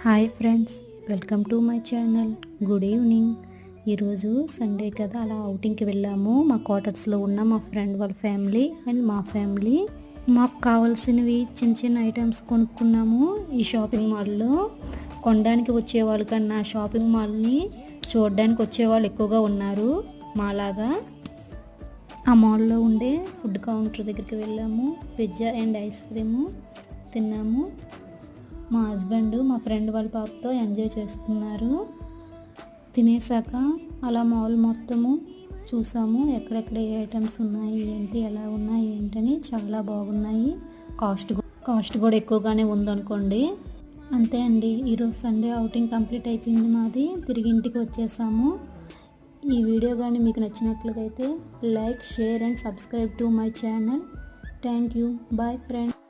Hi friends, welcome to my channel. Good evening. ఈరోజు Sunday కదా, అలా అవుటింగ్కి వెళ్ళాము. మా క్వార్టర్స్లో ఉన్న మా ఫ్రెండ్ వాళ్ళ ఫ్యామిలీ అండ్ మా ఫ్యామిలీ. మాకు కావాల్సినవి చిన్న చిన్న ఐటమ్స్ కొనుక్కున్నాము ఈ షాపింగ్ మాల్లో. కొనడానికి వచ్చేవాళ్ళు కన్నా షాపింగ్ మాల్ని చూడడానికి వచ్చేవాళ్ళు ఎక్కువగా ఉన్నారు మాలాగా. ఆ మాల్లో ఉండే ఫుడ్ కౌంటర్ దగ్గరికి వెళ్ళాము. పిజ్జా అండ్ ఐస్ క్రీము తిన్నాము. మా హస్బెండ్ మా ఫ్రెండ్ వాళ్ళ పాపతో ఎంజాయ్ చేస్తున్నారు. తినేసాక అలా మాల్ మొత్తము చూసాము. ఎక్కడెక్కడ ఏ ఐటమ్స్ ఉన్నాయి ఏంటి, ఎలా ఉన్నాయి ఏంటని. చాలా బాగున్నాయి. కాస్ట్ కూడా ఎక్కువగానే ఉందనుకోండి. అంతే అండి, ఈరోజు సండే అవుటింగ్ కంప్లీట్ అయిపోయింది మాది. తిరిగి ఇంటికి వచ్చేసాము. ఈ వీడియో కానీ మీకు నచ్చినట్లయితే like, share and subscribe to my channel. Thank you. Bye friends.